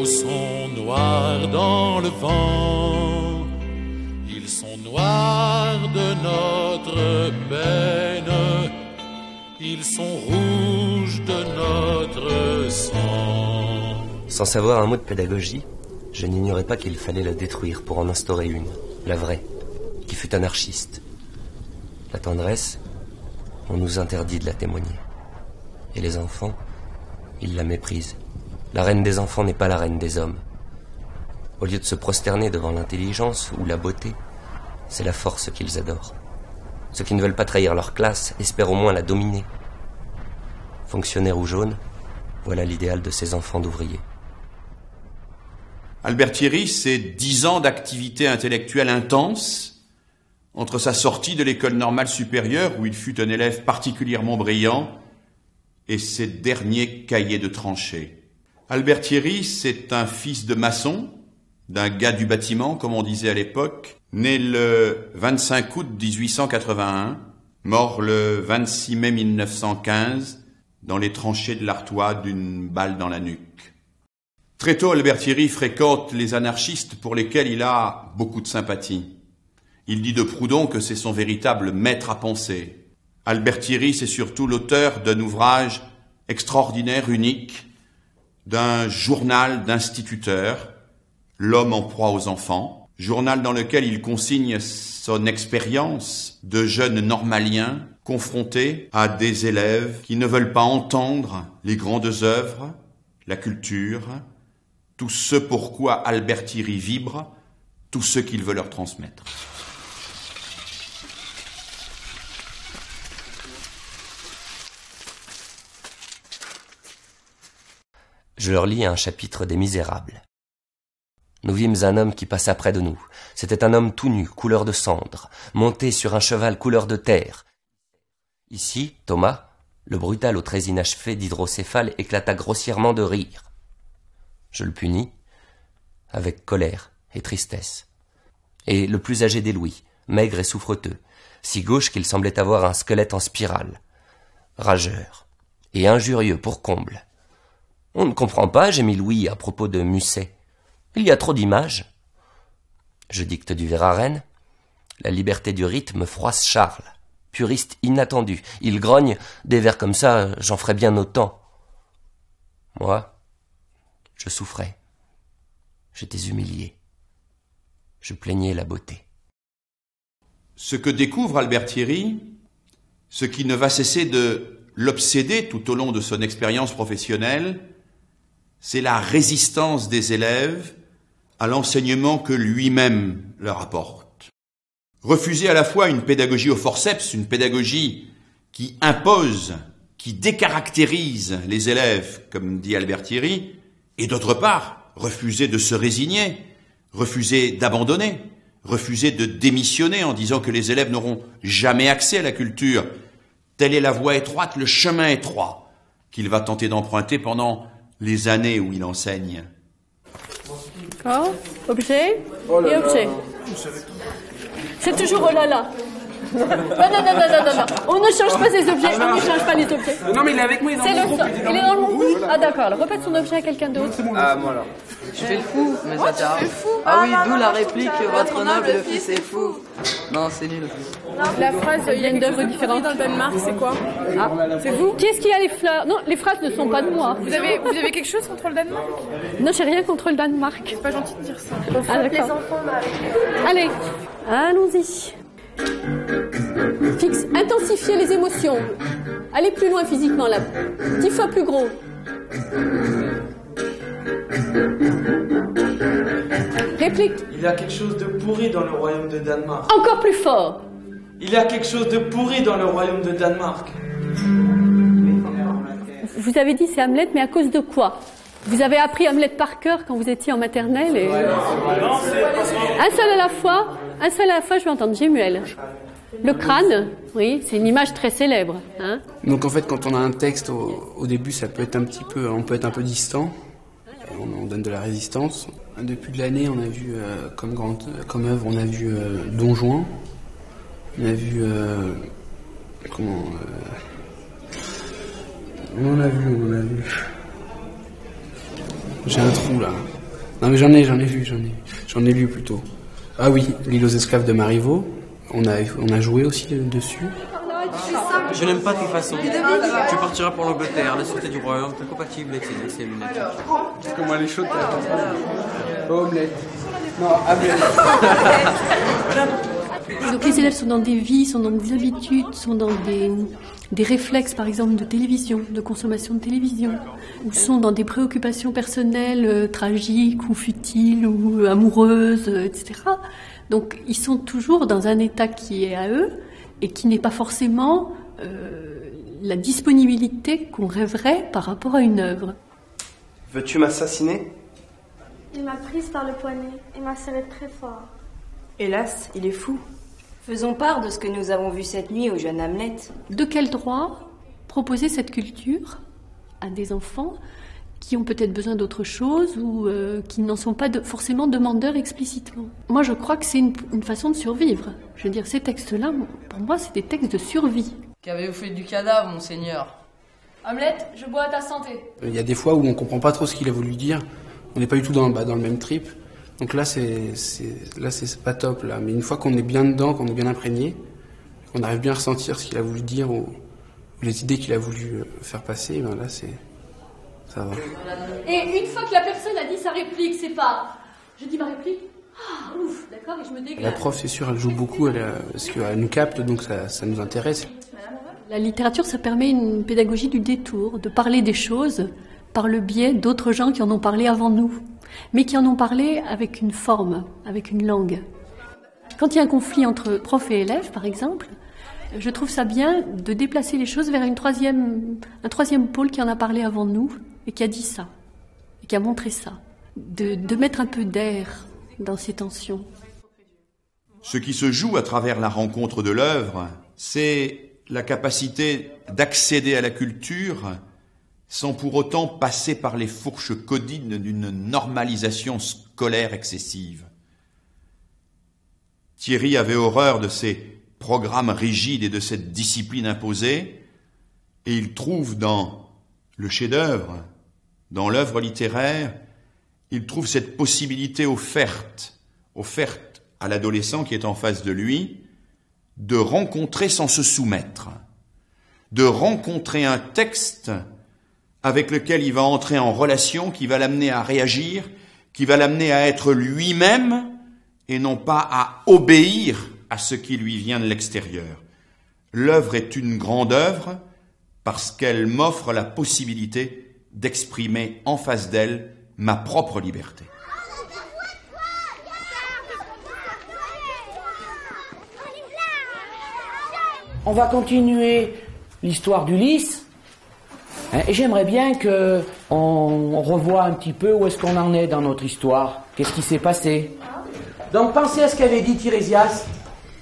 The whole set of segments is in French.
Sont noirs dans le vent, ils sont noirs de notre peine, ils sont rouges de notre sang. Sans savoir un mot de pédagogie, je n'ignorais pas qu'il fallait la détruire pour en instaurer une, la vraie, qui fut anarchiste. La tendresse, on nous interdit de la témoigner. Et les enfants, ils la méprisent. La reine des enfants n'est pas la reine des hommes. Au lieu de se prosterner devant l'intelligence ou la beauté, c'est la force qu'ils adorent. Ceux qui ne veulent pas trahir leur classe espèrent au moins la dominer. Fonctionnaire ou jaune, voilà l'idéal de ces enfants d'ouvriers. Albert Thierry, c'est 10 ans d'activité intellectuelle intense entre sa sortie de l'école normale supérieure, où il fut un élève particulièrement brillant, et ses derniers cahiers de tranchée. Albert Thierry, c'est un fils de maçon, d'un gars du bâtiment, comme on disait à l'époque, né le 25 août 1881, mort le 26 mai 1915, dans les tranchées de l'Artois d'une balle dans la nuque. Très tôt, Albert Thierry fréquente les anarchistes pour lesquels il a beaucoup de sympathie. Il dit de Proudhon que c'est son véritable maître à penser. Albert Thierry, c'est surtout l'auteur d'un ouvrage extraordinaire, unique, d'un journal d'instituteur, L'homme en proie aux enfants, journal dans lequel il consigne son expérience de jeune normalien confronté à des élèves qui ne veulent pas entendre les grandes œuvres, la culture, tout ce pourquoi Albert Thierry vibre, tout ce qu'il veut leur transmettre. Je leur lis un chapitre des Misérables. Nous vîmes un homme qui passa près de nous. C'était un homme tout nu, couleur de cendre, monté sur un cheval couleur de terre. Ici, Thomas, le brutal au trait inachevé d'hydrocéphale, éclata grossièrement de rire. Je le punis, avec colère et tristesse. Et le plus âgé des Louis, maigre et souffreteux, si gauche qu'il semblait avoir un squelette en spirale, rageur et injurieux pour comble. On ne comprend pas, j'ai mis Louis à propos de Musset. Il y a trop d'images. Je dicte du Verhaeren. La liberté du rythme froisse Charles. Puriste inattendu. Il grogne, des vers comme ça, j'en ferais bien autant. Moi, je souffrais. J'étais humilié. Je plaignais la beauté. Ce que découvre Albert Thierry, ce qui ne va cesser de l'obséder tout au long de son expérience professionnelle, c'est la résistance des élèves à l'enseignement que lui-même leur apporte. Refuser à la fois une pédagogie au forceps, une pédagogie qui impose, qui décaractérise les élèves, comme dit Albert Thierry, et d'autre part, refuser de se résigner, refuser d'abandonner, refuser de démissionner en disant que les élèves n'auront jamais accès à la culture. Telle est la voie étroite, le chemin étroit qu'il va tenter d'emprunter pendant les années où il enseigne. D'accord. Objet et objet. C'est toujours oh là là. Non. On ne change pas ses objets, on ne change pas les objets. Non, mais il est avec moi, il est dans mon groupe. Il est dans mon groupe. Ah d'accord, alors répète son objet à quelqu'un d'autre. Ah, moi alors. Je fais le fou, mais ça t'a. Ah oui, d'où la réplique, votre noble fils est fou. Non, c'est nul. La phrase, il y a une œuvre différente dans le Danemark, c'est quoi? Ah, c'est vous? Qui est-ce qui a les fleurs? Non, les phrases ne sont pas de moi. Vous avez quelque chose contre le Danemark? Non, j'ai rien contre le Danemark. C'est pas gentil de dire ça. Ah d'accord. Allez, allons-y. Fixe, intensifiez les émotions. Allez plus loin physiquement là. 10 fois plus gros. Réplique. Il y a quelque chose de pourri dans le royaume de Danemark. Encore plus fort. Il y a quelque chose de pourri dans le royaume de Danemark. Vous avez dit c'est Hamlet, mais à cause de quoi? Vous avez appris Hamlet par cœur quand vous étiez en maternelle et... Un seul à la fois, je vais entendre Jemuel. Le crâne, oui, c'est une image très célèbre. Hein. Donc en fait, quand on a un texte, au début, ça peut être on peut être un peu distant. On donne de la résistance. Depuis de l'année, on a vu, comme œuvre, on a vu Don Juan. On a vu... On a vu... J'ai un trou là. Non mais j'en ai lu plutôt. Ah oui, L'île aux esclaves de Marivaux. On a joué aussi dessus. Je n'aime pas tes façons. Tu partiras pour l'Angleterre, la sûreté du royaume, incompatible avec ses lunettes. Comment elle est chaude, t'as omelette. Non, omelette. Donc les élèves sont dans des vies, sont dans des habitudes, sont dans des réflexes, par exemple, de télévision, de consommation de télévision, ou sont dans des préoccupations personnelles tragiques ou futiles ou amoureuses, etc. Donc ils sont toujours dans un état qui est à eux et qui n'est pas forcément la disponibilité qu'on rêverait par rapport à une œuvre. Veux-tu m'assassiner ? Il m'a prise par le poignet et m'a serré très fort. Hélas, il est fou. Faisons part de ce que nous avons vu cette nuit au jeune Hamlet. De quel droit proposer cette culture à des enfants qui ont peut-être besoin d'autre chose ou qui n'en sont pas forcément demandeurs explicitement. Moi, je crois que c'est une façon de survivre. Je veux dire, ces textes-là, pour moi, c'est des textes de survie. Qu'avez-vous fait du cadavre, monseigneur ? Hamlet, je bois à ta santé. Il y a des fois où on comprend pas trop ce qu'il a voulu dire. On n'est pas du tout dans le même trip. Donc là, c'est pas top, là. Mais une fois qu'on est bien dedans, qu'on est bien imprégné, qu'on arrive bien à ressentir ce qu'il a voulu dire ou les idées qu'il a voulu faire passer, ben là, ça va. Et une fois que la personne a dit sa réplique, c'est pas... Je dis ma réplique, ouf, d'accord, et je me dégage. La prof, c'est sûr, elle joue beaucoup, parce qu'elle nous capte, donc ça nous intéresse. La littérature, ça permet une pédagogie du détour, de parler des choses par le biais d'autres gens qui en ont parlé avant nous, mais qui en ont parlé avec une forme, avec une langue. Quand il y a un conflit entre prof et élève, par exemple, je trouve ça bien de déplacer les choses vers un troisième pôle qui en a parlé avant nous et qui a dit ça, et qui a montré ça, de mettre un peu d'air dans ces tensions. Ce qui se joue à travers la rencontre de l'œuvre, c'est la capacité d'accéder à la culture sans pour autant passer par les fourches caudines d'une normalisation scolaire excessive. Thierry avait horreur de ces programmes rigides et de cette discipline imposée, et il trouve dans le chef-d'œuvre, dans l'œuvre littéraire, il trouve cette possibilité offerte à l'adolescent qui est en face de lui, de rencontrer sans se soumettre, de rencontrer un texte avec lequel il va entrer en relation, qui va l'amener à réagir, qui va l'amener à être lui-même et non pas à obéir à ce qui lui vient de l'extérieur. L'œuvre est une grande œuvre parce qu'elle m'offre la possibilité d'exprimer en face d'elle ma propre liberté. On va continuer l'histoire d'Ulysse. Et j'aimerais bien qu'on revoie un petit peu où est-ce qu'on en est dans notre histoire. Qu'est-ce qui s'est passé? Donc pensez à ce qu'avait dit Tirésias.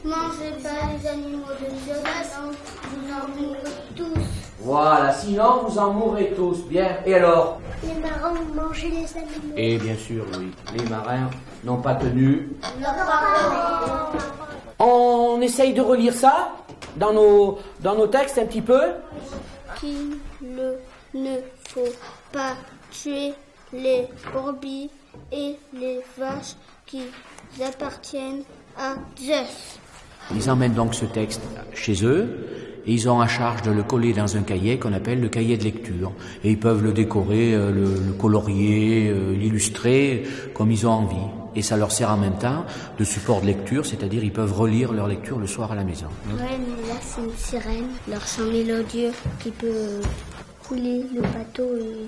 Mangez pas les animaux de violence, vous en mourrez tous. Voilà, sinon vous en mourrez tous. Bien. Et alors? Les marins ont mangé les animaux. Et bien sûr, oui. Les marins n'ont pas tenu. On essaye de relire ça dans nos textes un petit peu. Qu'il ne faut pas tuer les brebis et les vaches qui appartiennent à Zeus. Ils emmènent donc ce texte chez eux et ils ont à charge de le coller dans un cahier qu'on appelle le cahier de lecture. Et ils peuvent le décorer, le colorier, l'illustrer comme ils ont envie. Et ça leur sert en même temps de support de lecture, c'est-à-dire ils peuvent relire leur lecture le soir à la maison. Ouais, mais là c'est une sirène, leur chant mélodieux qui peut couler le bateau et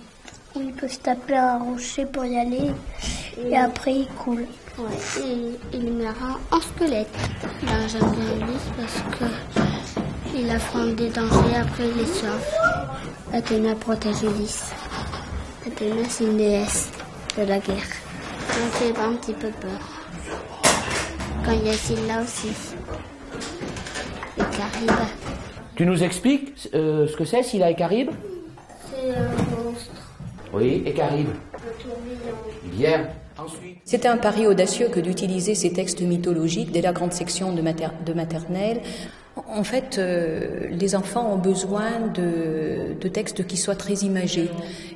il peut se taper un rocher pour y aller et après il coule. Ouais, et les marins en squelette. Ben, j'aime bien Ulysse parce que il affronte des dangers, après il les sauve. Athéna protège Ulysse. Athéna, c'est une déesse de la guerre. Ça me fait un petit peu peur. Quand il y a Scylla aussi. Et Caribe. Tu nous expliques ce que c'est, Scylla et Caribe? C'est un monstre. Oui, et Caribe? Le tourbillon. Bien. Ensuite. C'était un pari audacieux que d'utiliser ces textes mythologiques dès la grande section de maternelle. En fait, les enfants ont besoin de textes qui soient très imagés.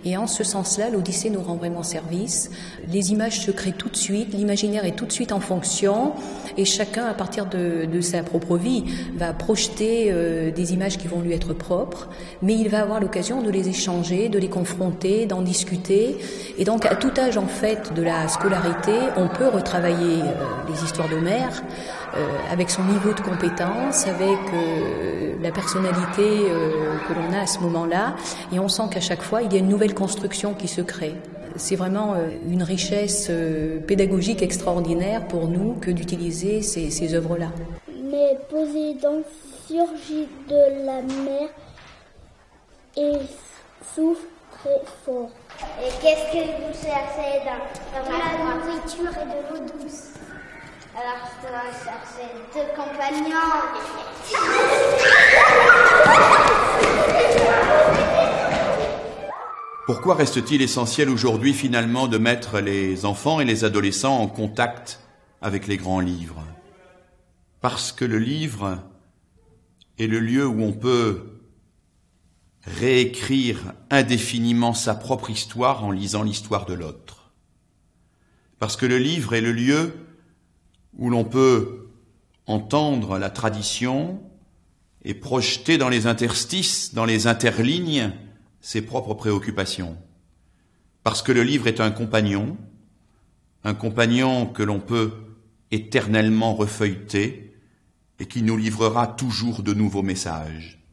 Et en ce sens-là, l'Odyssée nous rend vraiment service. Les images se créent tout de suite, l'imaginaire est tout de suite en fonction, et chacun, à partir de sa propre vie, va projeter des images qui vont lui être propres, mais il va avoir l'occasion de les échanger, de les confronter, d'en discuter. Et donc, à tout âge, en fait, de la scolarité, on peut retravailler les histoires d'Homère, avec son niveau de compétence, avec la personnalité que l'on a à ce moment-là, et on sent qu'à chaque fois, il y a une nouvelle construction qui se crée. C'est vraiment une richesse pédagogique extraordinaire pour nous que d'utiliser ces œuvres-là. Mais Poséidon surgit de la mer et souffle très fort. Et qu'est-ce que vous cherchez dans la nourriture et de l'eau douce? Alors je dois chercher 2 compagnons. Pourquoi reste-t-il essentiel aujourd'hui finalement de mettre les enfants et les adolescents en contact avec les grands livres? Parce que le livre est le lieu où on peut réécrire indéfiniment sa propre histoire en lisant l'histoire de l'autre. Parce que le livre est le lieu où l'on peut entendre la tradition et projeter dans les interstices, dans les interlignes, ses propres préoccupations. Parce que le livre est un compagnon que l'on peut éternellement refeuilleter et qui nous livrera toujours de nouveaux messages.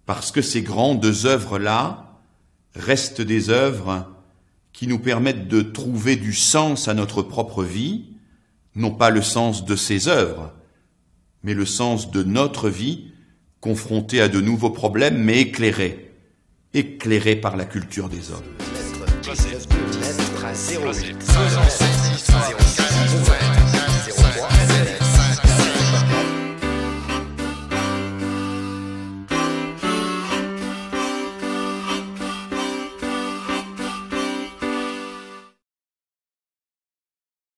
Parce que ces grandes œuvres-là restent des œuvres qui nous permettent de trouver du sens à notre propre vie, non pas le sens de ces œuvres, mais le sens de notre vie, confrontée à de nouveaux problèmes, mais éclairée par la culture des hommes.